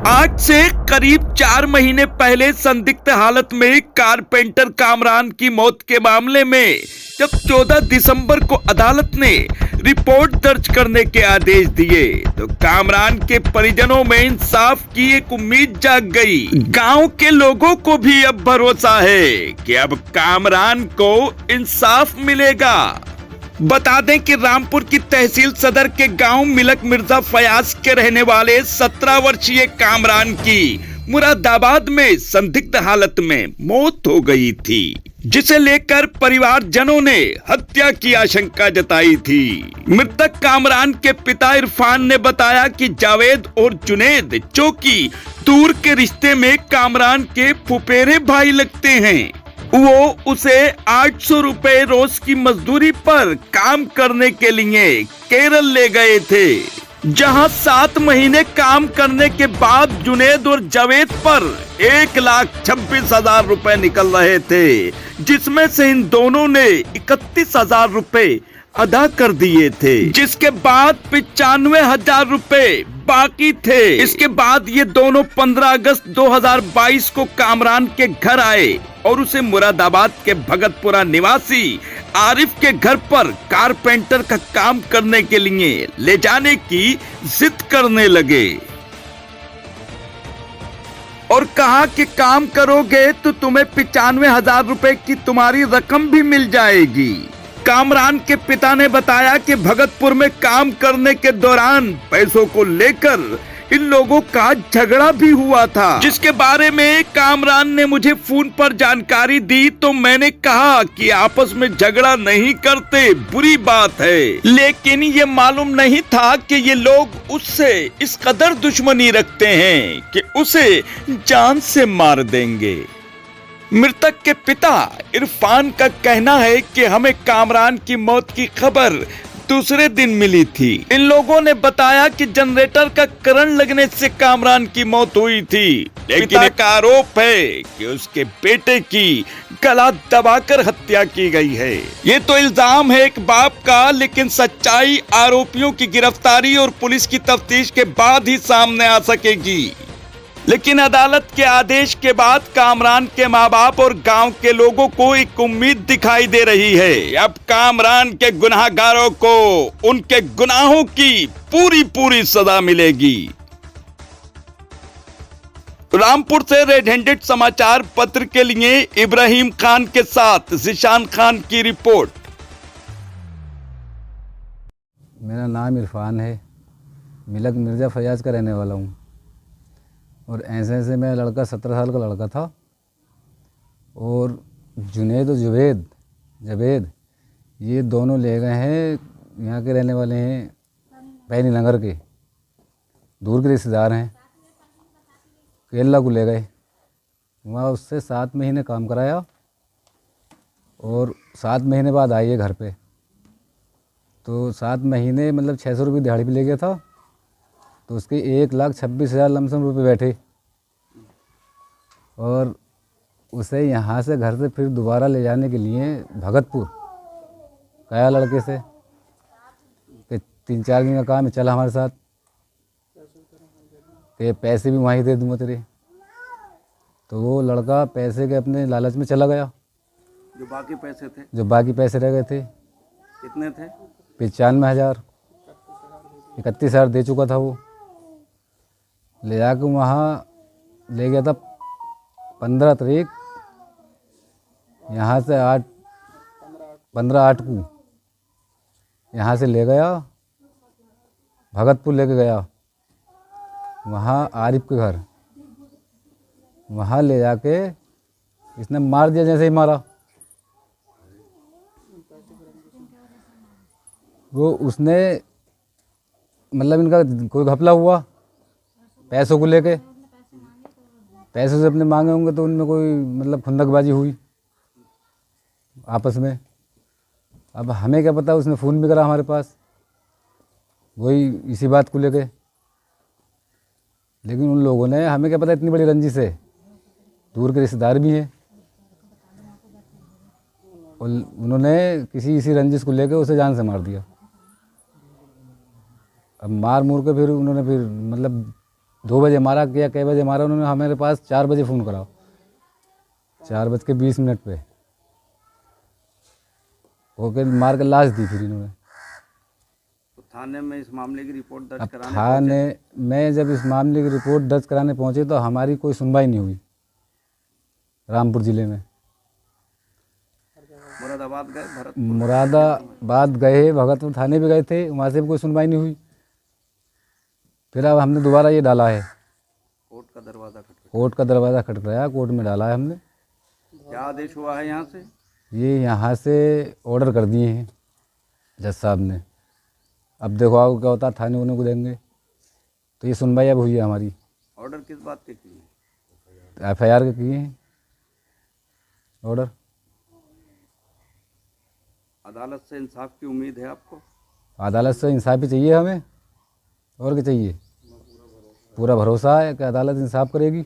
आज से करीब 4 महीने पहले संदिग्ध हालत में कारपेंटर कामरान की मौत के मामले में जब 14 दिसंबर को अदालत ने रिपोर्ट दर्ज करने के आदेश दिए तो कामरान के परिजनों में इंसाफ की एक उम्मीद जाग गई। गांव के लोगों को भी अब भरोसा है कि अब कामरान को इंसाफ मिलेगा। बता दें कि रामपुर की तहसील सदर के गांव मिलक मिर्जा फयाज के रहने वाले 17 वर्षीय कामरान की मुरादाबाद में संदिग्ध हालत में मौत हो गई थी, जिसे लेकर परिवारजनों ने हत्या की आशंका जताई थी। मृतक कामरान के पिता इरफान ने बताया कि जावेद और जुनेद, जो कि दूर के रिश्ते में कामरान के फुफेरे भाई लगते हैं, वो उसे 800 रुपए रोज की मजदूरी पर काम करने के लिए केरल ले गए थे, जहां 7 महीने काम करने के बाद जुनेद और जावेद पर 1,26,000 रुपए निकल रहे थे, जिसमें से इन दोनों ने 31,000 रुपए अदा कर दिए थे, जिसके बाद 95,000 रुपए बाकी थे। इसके बाद ये दोनों 15 अगस्त 2022 को कामरान के घर आए और उसे मुरादाबाद के भगतपुरा निवासी आरिफ के घर पर कारपेंटर का काम करने के लिए ले जाने की जिद करने लगे और कहा कि काम करोगे तो तुम्हें 95,000 रुपए की तुम्हारी रकम भी मिल जाएगी। कामरान के पिता ने बताया कि भगतपुर में काम करने के दौरान पैसों को लेकर इन लोगों का झगड़ा भी हुआ था, जिसके बारे में कामरान ने मुझे फोन पर जानकारी दी तो मैंने कहा कि आपस में झगड़ा नहीं करते, बुरी बात है, लेकिन ये मालूम नहीं था कि ये लोग उससे इस कदर दुश्मनी रखते हैं कि उसे जान से मार देंगे। मृतक के पिता इरफान का कहना है कि हमें कामरान की मौत की खबर दूसरे दिन मिली थी। इन लोगों ने बताया कि जनरेटर का करंट लगने से कामरान की मौत हुई थी, लेकिन एक आरोप है कि उसके बेटे की गला दबाकर हत्या की गई है। ये तो इल्जाम है एक बाप का, लेकिन सच्चाई आरोपियों की गिरफ्तारी और पुलिस की तफ्तीश के बाद ही सामने आ सकेगी। लेकिन अदालत के आदेश के बाद कामरान के माँ बाप और गांव के लोगों को एक उम्मीद दिखाई दे रही है। अब कामरान के गुनाहगारों को उनके गुनाहों की पूरी सजा मिलेगी। रामपुर से रेड हैंडेड समाचार पत्र के लिए इब्राहिम खान के साथ जिशान खान की रिपोर्ट। मेरा नाम इरफान है, मिलक मिर्जा फयाज का रहने वाला हूँ। और ऐसे मैं लड़का 17 साल का लड़का था। और जुनेद और जवेद ये दोनों ले गए हैं, यहाँ के रहने वाले हैं, पैनी नगर के, दूर के रिश्तेदार हैं, केरला को ले गए। वहाँ उससे 7 महीने काम कराया और 7 महीने बाद आई है घर पे। तो 7 महीने मतलब 600 रुपये दिहाड़ी पे ले गया था, तो उसके 1,26,000 लमसम रुपये बैठे। और उसे यहाँ से घर से फिर दोबारा ले जाने के लिए भगतपुर गया लड़के से कि 3-4 दिन का काम है, चल हमारे साथ, कि पैसे भी वहीं दे दूँगा तेरे। तो वो लड़का पैसे के अपने लालच में चला गया। जो बाकी पैसे थे, जो बाकी पैसे रह गए थे, कितने थे? 95,000, 31,000 दे चुका था वो। ले जाकर वहाँ ले गया था 15 तारीख, यहाँ से 15/8 को यहाँ से ले गया, भगतपुर लेके गया वहाँ आरिफ के घर। वहाँ ले जाके इसने मार दिया, जैसे ही मारा वो उसने, मतलब इनका कोई घपला हुआ पैसों को लेके, पैसे से अपने मांगे होंगे तो उनमें कोई मतलब खुंदकबाजी हुई आपस में। अब हमें क्या पता, उसने फ़ोन भी करा हमारे पास वही इसी बात को लेके। लेकिन उन लोगों ने, हमें क्या पता इतनी बड़ी रंजिश है, दूर के रिश्तेदार भी हैं, और उन्होंने किसी इसी रंजिश को लेके उसे जान से मार दिया। अब मार मूर के फिर उन्होंने फिर मतलब 2 बजे मारा किया, कई बजे मारा उन्होंने हमारे पास 4 बजे फ़ोन करा, 4:20 पे होकर मार कर लाश दी फिर इन्होंने। तो थाने में इस मामले की रिपोर्ट दर्ज अब कराने थाने में जब इस मामले की रिपोर्ट दर्ज कराने पहुंचे तो हमारी कोई सुनवाई नहीं हुई रामपुर ज़िले में। मुरादाबाद गए, भरत मुरादाबाद गए, भगतपुर थाने भी गए थे, वहाँ से भी कोई सुनवाई नहीं हुई। फिर अब हमने दोबारा ये डाला है, कोर्ट का दरवाज़ा खटखटा। कोर्ट का दरवाज़ा खटखटाया, कोर्ट में डाला है हमने। क्या आदेश हुआ है यहाँ से? ये यहाँ से ऑर्डर कर दिए हैं जज साहब ने। अब देखो आगे क्या होता है, थाने उन्हें को देंगे। तो ये सुनवाई अब हुई है हमारी। ऑर्डर किस बात के किए? FIR के किए हैं ऑर्डर। अदालत से इंसाफ की उम्मीद है आपको? अदालत से इंसाफ ही चाहिए हमें, और क्या चाहिए। पूरा भरोसा है कि अदालत इंसाफ करेगी।